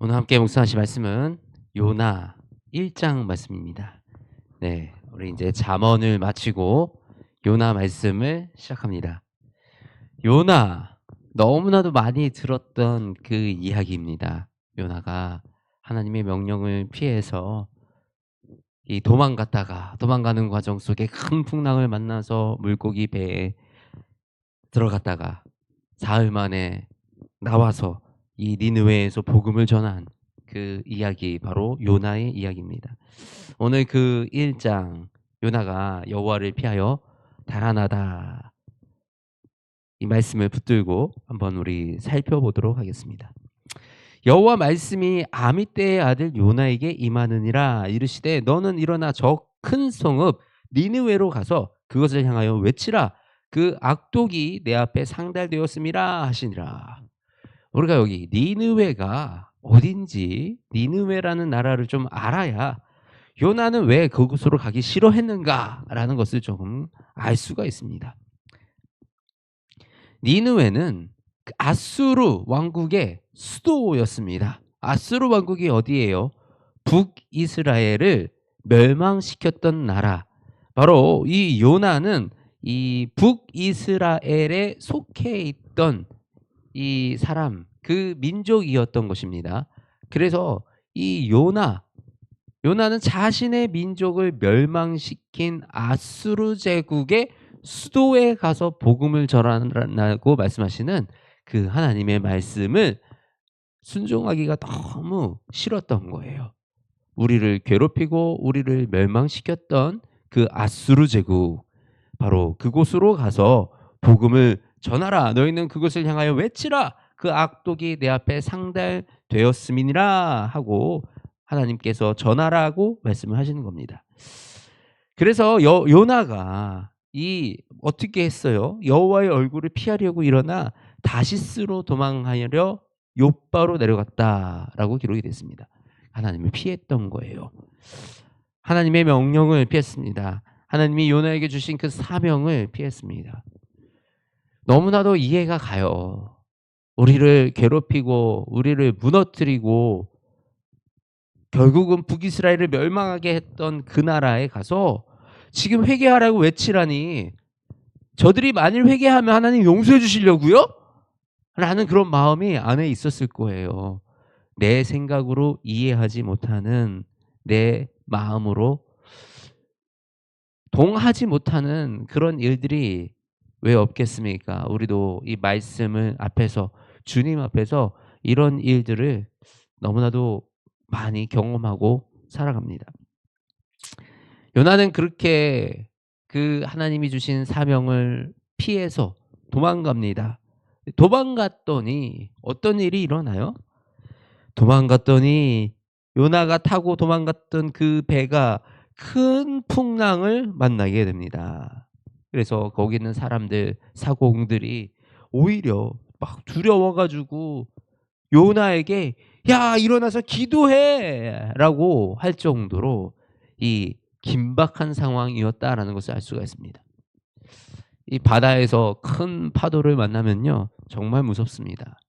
오늘 함께 묵상하실 말씀은 요나 1장 말씀입니다. 네, 우리 이제 잠언을 마치고 요나 말씀을 시작합니다. 요나 너무나도 많이 들었던 그 이야기입니다. 요나가 하나님의 명령을 피해서 이 도망가는 과정 속에 큰 풍랑을 만나서 물고기 배에 들어갔다가 사흘 만에 나와서 이 니느웨에서 복음을 전한 그 이야기, 바로 요나의 이야기입니다. 오늘 그 1장, 요나가 여호와를 피하여 달아나다, 이 말씀을 붙들고 한번 우리 살펴보도록 하겠습니다. 여호와 말씀이 아미떼의 아들 요나에게 임하느니라. 이르시되 너는 일어나 저 큰 성읍 니느웨로 가서 그것을 향하여 외치라. 그 악독이 내 앞에 상달되었음이라 하시니라. 우리가 여기 니느웨가 어딘지, 니느웨라는 나라를 좀 알아야 요나는 왜 그곳으로 가기 싫어했는가라는 것을 조금 알 수가 있습니다. 니느웨는 그 아수르 왕국의 수도였습니다. 아수르 왕국이 어디예요? 북이스라엘을 멸망시켰던 나라. 바로 이 요나는 이 북이스라엘에 속해 있던 이 사람, 그 민족이었던 것입니다. 그래서 이 요나는 자신의 민족을 멸망시킨 아수르 제국의 수도에 가서 복음을 전하라고 말씀하시는 그 하나님의 말씀을 순종하기가 너무 싫었던 거예요. 우리를 괴롭히고 우리를 멸망시켰던 그 아수르 제국, 바로 그곳으로 가서 복음을 전하라. 너희는 그것을 향하여 외치라. 그 악독이 내 앞에 상달되었음이니라 하고 하나님께서 전하라고 말씀을 하시는 겁니다. 그래서 요나가 어떻게 했어요? 여호와의 얼굴을 피하려고 일어나 다시스로 도망하려 욥바로 내려갔다라고 기록이 됐습니다. 하나님을 피했던 거예요. 하나님의 명령을 피했습니다. 하나님이 요나에게 주신 그 사명을 피했습니다. 너무나도 이해가 가요. 우리를 괴롭히고 우리를 무너뜨리고 결국은 북이스라엘을 멸망하게 했던 그 나라에 가서 지금 회개하라고 외치라니, 저들이 만일 회개하면 하나님 용서해 주시려고요? 라는 그런 마음이 안에 있었을 거예요. 내 생각으로 이해하지 못하는, 내 마음으로 동하지 못하는 그런 일들이 왜 없겠습니까? 우리도 이 말씀을 앞에서, 주님 앞에서 이런 일들을 너무나도 많이 경험하고 살아갑니다. 요나는 그렇게 그 하나님이 주신 사명을 피해서 도망갑니다. 도망갔더니 어떤 일이 일어나요? 도망갔더니 요나가 타고 도망갔던 그 배가 큰 풍랑을 만나게 됩니다. 그래서 거기 있는 사람들, 사공들이 오히려 막 두려워가지고 요나에게 야, 일어나서 기도해 라고 할 정도로 이 긴박한 상황이었다라는 것을 알 수가 있습니다. 이 바다에서 큰 파도를 만나면요, 정말 무섭습니다.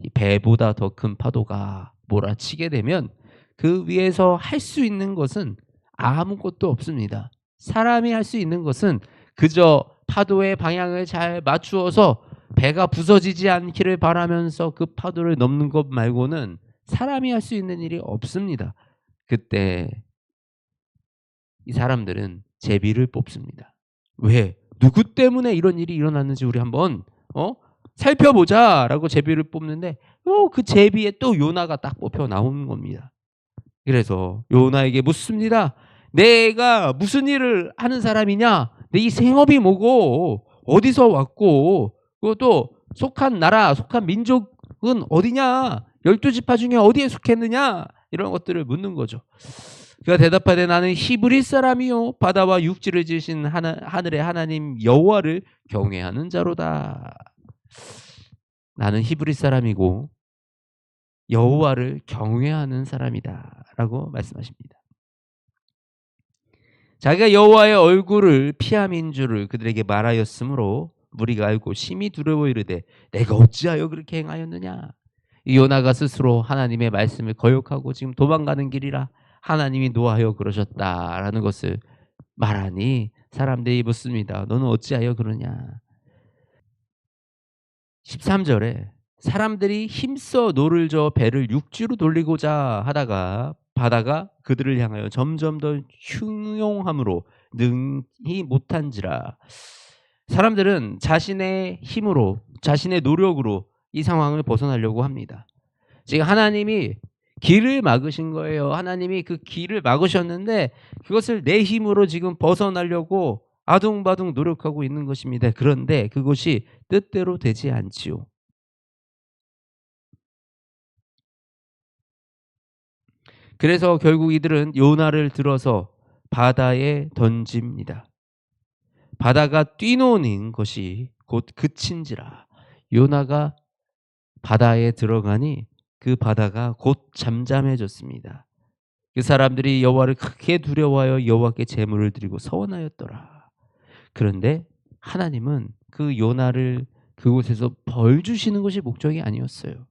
이 배보다 더 큰 파도가 몰아치게 되면 그 위에서 할 수 있는 것은 아무것도 없습니다. 사람이 할 수 있는 것은 그저 파도의 방향을 잘 맞추어서 배가 부서지지 않기를 바라면서 그 파도를 넘는 것 말고는 사람이 할 수 있는 일이 없습니다. 그때 이 사람들은 제비를 뽑습니다. 왜? 누구 때문에 이런 일이 일어났는지 우리 한번 살펴보자라고 제비를 뽑는데 그 제비에 또 요나가 딱 뽑혀 나오는 겁니다. 그래서 요나에게 묻습니다. 내가 무슨 일을 하는 사람이냐? 내 이 생업이 뭐고 어디서 왔고 그것도 속한 나라, 속한 민족은 어디냐? 12지파 중에 어디에 속했느냐? 이런 것들을 묻는 거죠. 그가 대답하되 나는 히브리 사람이요 바다와 육지를 지으신 하늘의 하나님 여호와를 경외하는 자로다. 나는 히브리 사람이고 여호와를 경외하는 사람이다라고 말씀하십니다. 자기가 여호와의 얼굴을 피함인 줄을 그들에게 말하였으므로 무리가 알고 심히 두려워 이르되 내가 어찌하여 그렇게 행하였느냐? 이 요나가 스스로 하나님의 말씀을 거역하고 지금 도망가는 길이라 하나님이 노하여 그러셨다라는 것을 말하니 사람들이 묻습니다. 너는 어찌하여 그러냐? 13절에 사람들이 힘써 노를 저어 배를 육지로 돌리고자 하다가 바다가 그들을 향하여 점점 더 흉용함으로 능히 못한지라. 사람들은 자신의 힘으로 자신의 노력으로 이 상황을 벗어나려고 합니다. 지금 하나님이 길을 막으신 거예요. 하나님이 그 길을 막으셨는데 그것을 내 힘으로 지금 벗어나려고 아둥바둥 노력하고 있는 것입니다. 그런데 그것이 뜻대로 되지 않지요. 그래서 결국 이들은 요나를 들어서 바다에 던집니다. 바다가 뛰노는 것이 곧 그친지라. 요나가 바다에 들어가니 그 바다가 곧 잠잠해졌습니다. 그 사람들이 여호와를 크게 두려워하여 여호와께 제물을 드리고 서원하였더라. 그런데 하나님은 그 요나를 그곳에서 벌 주시는 것이 목적이 아니었어요.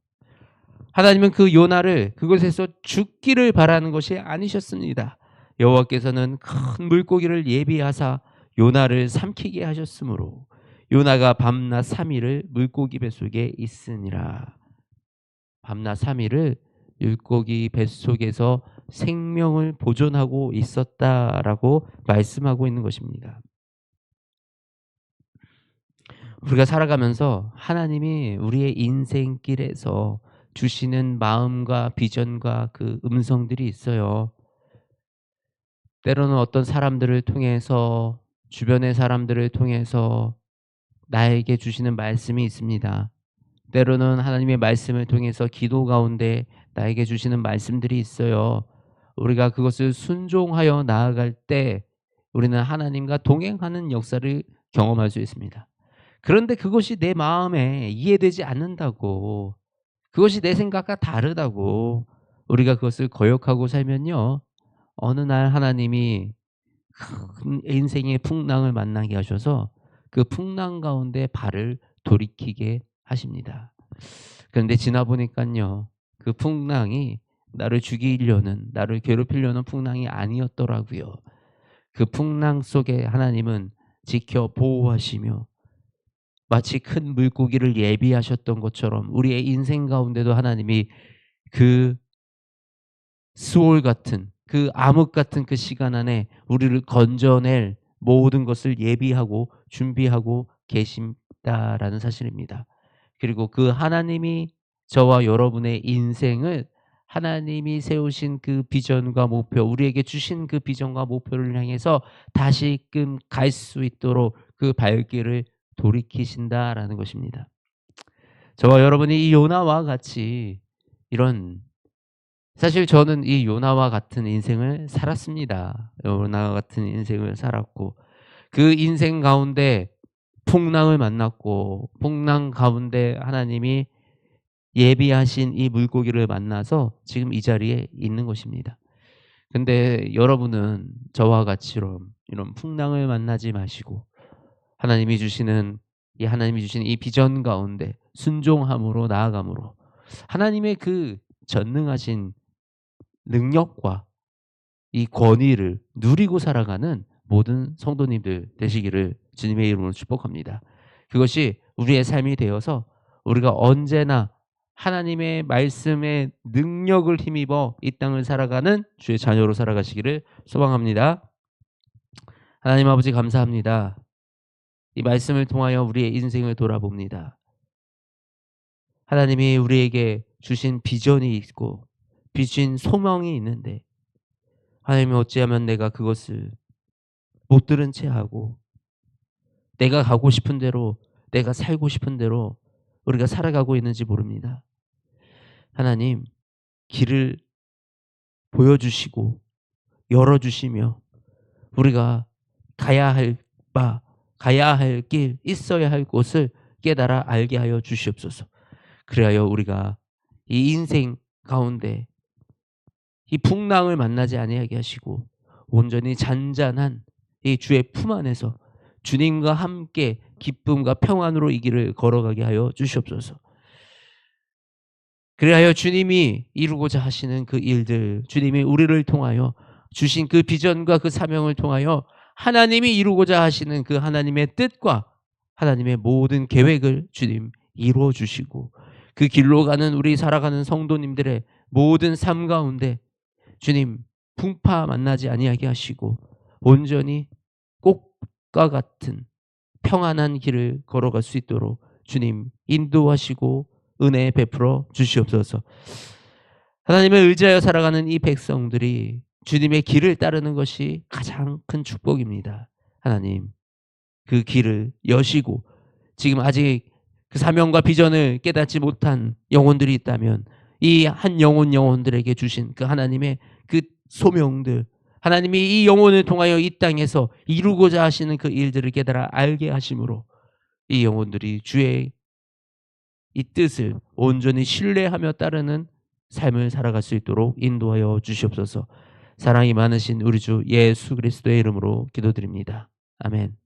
하나님은 그 요나를 그곳에서 죽기를 바라는 것이 아니셨습니다. 여호와께서는 큰 물고기를 예비하사 요나를 삼키게 하셨으므로 요나가 밤낮 3일을 물고기 뱃속에 있으니라. 밤낮 3일을 물고기 뱃속에서 생명을 보존하고 있었다라고 말씀하고 있는 것입니다. 우리가 살아가면서 하나님이 우리의 인생길에서 주시는 마음과 비전과 그 음성들이 있어요. 때로는 어떤 사람들을 통해서 주변의 사람들을 통해서 나에게 주시는 말씀이 있습니다. 때로는 하나님의 말씀을 통해서 기도 가운데 나에게 주시는 말씀들이 있어요. 우리가 그것을 순종하여 나아갈 때 우리는 하나님과 동행하는 역사를 경험할 수 있습니다. 그런데 그것이 내 마음에 이해되지 않는다고, 그것이 내 생각과 다르다고 우리가 그것을 거역하고 살면요, 어느 날 하나님이 큰 인생의 풍랑을 만나게 하셔서 그 풍랑 가운데 발을 돌이키게 하십니다. 그런데 지나 보니깐요, 그 풍랑이 나를 죽이려는, 나를 괴롭히려는 풍랑이 아니었더라고요. 그 풍랑 속에 하나님은 지켜 보호하시며 마치 큰 물고기를 예비하셨던 것처럼 우리의 인생 가운데도 하나님이 그 수월 같은, 그 암흑 같은 그 시간 안에 우리를 건져낼 모든 것을 예비하고 준비하고 계신다라는 사실입니다. 그리고 그 하나님이 저와 여러분의 인생을, 하나님이 세우신 그 비전과 목표, 우리에게 주신 그 비전과 목표를 향해서 다시금 갈 수 있도록 그 발길을 돌이키신다라는 것입니다. 저와 여러분이 이 요나와 같이 이런, 사실 저는 이 요나와 같은 인생을 살았습니다. 요나와 같은 인생을 살았고 그 인생 가운데 풍랑을 만났고 풍랑 가운데 하나님이 예비하신 이 물고기를 만나서 지금 이 자리에 있는 것입니다. 근데 여러분은 저와 같이럼 이런 풍랑을 만나지 마시고 하나님이 주시는 이 비전 가운데 순종함으로 나아감으로 하나님의 그 전능하신 능력과 이 권위를 누리고 살아가는 모든 성도님들 되시기를 주님의 이름으로 축복합니다. 그것이 우리의 삶이 되어서 우리가 언제나 하나님의 말씀의 능력을 힘입어 이 땅을 살아가는 주의 자녀로 살아가시기를 소망합니다. 하나님 아버지 감사합니다. 이 말씀을 통하여 우리의 인생을 돌아봅니다. 하나님이 우리에게 주신 비전이 있고 주신 소망이 있는데 하나님이 어찌하면 내가 그것을 못 들은 채 하고 내가 가고 싶은 대로, 내가 살고 싶은 대로 우리가 살아가고 있는지 모릅니다. 하나님, 길을 보여주시고 열어주시며 우리가 가야 할 가야 할 길, 있어야 할 곳을 깨달아 알게 하여 주시옵소서. 그리하여 우리가 이 인생 가운데 이 풍랑을 만나지 아니하게 하시고 온전히 잔잔한 이 주의 품 안에서 주님과 함께 기쁨과 평안으로 이 길을 걸어가게 하여 주시옵소서. 그리하여 주님이 이루고자 하시는 그 일들, 주님이 우리를 통하여 주신 그 비전과 그 사명을 통하여 하나님이 이루고자 하시는 그 하나님의 뜻과 하나님의 모든 계획을 주님 이루어 주시고, 그 길로 가는 우리 살아가는 성도님들의 모든 삶 가운데 주님 풍파 만나지 아니하게 하시고 온전히 꽃과 같은 평안한 길을 걸어갈 수 있도록 주님 인도하시고 은혜 베풀어 주시옵소서. 하나님을 의지하여 살아가는 이 백성들이 주님의 길을 따르는 것이 가장 큰 축복입니다. 하나님 그 길을 여시고, 지금 아직 그 사명과 비전을 깨닫지 못한 영혼들이 있다면 이 한 영혼들에게 주신 그 하나님의 그 소명들, 하나님이 이 영혼을 통하여 이 땅에서 이루고자 하시는 그 일들을 깨달아 알게 하심으로 이 영혼들이 주의 이 뜻을 온전히 신뢰하며 따르는 삶을 살아갈 수 있도록 인도하여 주시옵소서. 사랑이 많으신 우리 주 예수 그리스도의 이름으로 기도드립니다. 아멘.